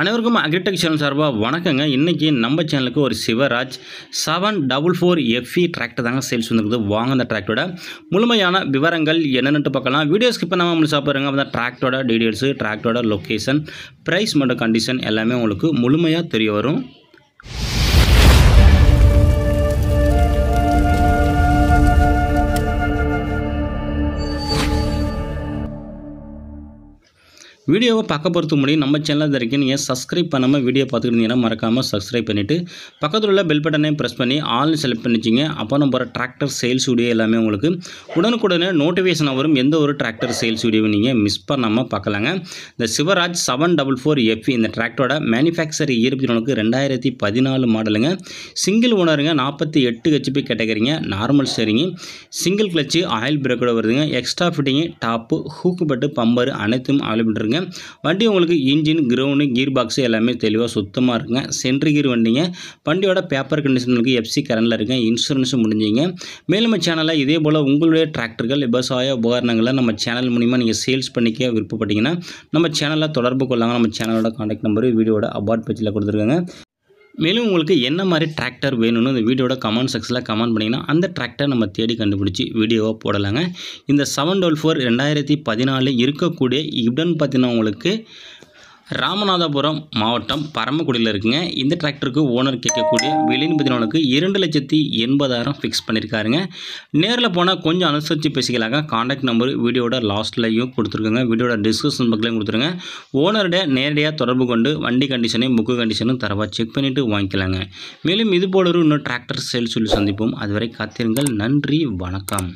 அனைவருக்கும் agritech channel சார்பாக வணக்கங்க. இன்றைக்கி நம்ம சேனலுக்கு ஒரு சிவராஜ் 744 FE டிராக்டர் தாங்க சேல்ஸ் வந்துருக்குது. வாங்க அந்த டிராக்டரோட முழுமையான விவரங்கள் என்னென்னு பார்க்கலாம். வீடியோ ஸ்கிப் பண்ணாமல் முழுசாக பாருங்க. அப்போ தான் டிராக்டரோட டீட்டெயில்ஸு, டிராக்டரோட லொக்கேஷன், ப்ரைஸ் மற்றும் கண்டிஷன் எல்லாமே உங்களுக்கு முழுமையாக தெரிய வரும். வீடியோவை பார்க்க போகிறதுக்கு முன்னாடி நம்ம சேனலில் வரைக்கும் நீங்கள் சப்ஸ்கிரைப் பண்ணாமல் வீடியோ பார்த்துக்கிட்டீங்கன்னா மறக்காமல் சப்ஸ்கிரைப் பண்ணிவிட்டு பக்கத்தில் உள்ள பெல் பட்டனையும் ப்ரெஸ் பண்ணி ஆல்னு செலக்ட் பண்ணிச்சிங்க. அப்போ நம்ம போகிற டிராக்டர் சேல்ஸ் வீடியோ எல்லாமே உங்களுக்கு உடனுக்குடனே நோட்டிஃபிகேஷன் வரும். எந்த ஒரு டிராக்டர் சேல்ஸ் வீடியோவை நீங்கள் மிஸ் பண்ணாமல் பார்க்கலாங்க. இந்த சிவராஜ் 744 FE இந்த டிராக்டரோட மேனுஃபேக்சர் இருப்பினுக்கு 2014 மாடலுங்க. சிங்கிள் ஓனருங்க. 48 HP கேட்டகரிங்க. Normal steering, single clutch, oil பிரேக்கோட வருதுங்க. எக்ஸ்ட்ரா ஃபிட்டிங்கு, டாப்பு, ஹூக்கு பட்டு, பம்பர் அனைத்தும் அவைலபிள் இருக்குங்க. வண்டி உங்களுக்கு இன்ஜின், கிரவுண்டு, கீர் பாக்ஸ் எல்லாமே தெளிவாக சுத்தமாக இருக்குங்க. சென்ட்ரி கீர் வண்டிங்க. வண்டியோட பேப்பர் கண்டிஷனுக்கு FC கரண்டில் இருக்குங்க. இன்சூரன்ஸும் முடிஞ்சிங்க. மேலும் நம்ம சேனலில் இதே போல் உங்களுடைய டிராக்டர்கள், விவசாய உபகரணங்களை நம்ம சேனல் மூலிமா நீங்கள் சேல்ஸ் பண்ணிக்க விருப்பப்பட்டீங்கன்னா நம்ம சேனலில் தொடர்பு கொள்ளாங்க. நம்ம சேனலோட கான்டாக்ட் நம்பரு வீடியோட அபார்ட் பேஜில் கொடுத்துருக்காங்க. மேலும் உங்களுக்கு என்ன மாதிரி டிராக்டர் வேணும்னு இந்த வீடியோட கமெண்ட் செக்ஷனில் கமெண்ட் பண்ணிங்கன்னா அந்த டிராக்டர் நம்ம தேடி கண்டுபிடிச்சி வீடியோவாக போடலாங்க. இந்த 744 2014 இருக்கக்கூடிய இடன் பார்த்தீங்கன்னா உங்களுக்கு ராமநாதபுரம் மாவட்டம் பரமக்குடியில் இருக்குங்க. இந்த டிராக்டருக்கு ஓனர் கேட்கக்கூடிய விலைன்னு பார்த்தீங்கன்னா 2,80,000 ஃபிக்ஸ் பண்ணியிருக்காருங்க. நேரில் போனால் கொஞ்சம் அனுசரித்து பேசிக்கலாங்க. கான்டாக்ட் நம்பர் வீடியோட லாஸ்ட்லையும் கொடுத்துருக்குங்க. வீடியோட டிஸ்கிரிப்ஷன் பக்கத்துலையும் கொடுத்துருங்க. ஓனருடைய நேரடியாக தொடர்பு கொண்டு வண்டி கண்டிஷனையும் புக்கு கண்டிஷனும் தரவாக செக் பண்ணிவிட்டு வாங்கிக்கலாங்க. மேலும் இதுபோல ஒரு இன்னும் டிராக்டர் சேல்ஸ் சொல்லி சந்திப்போம். அதுவரை காத்திருங்கள். நன்றி, வணக்கம்.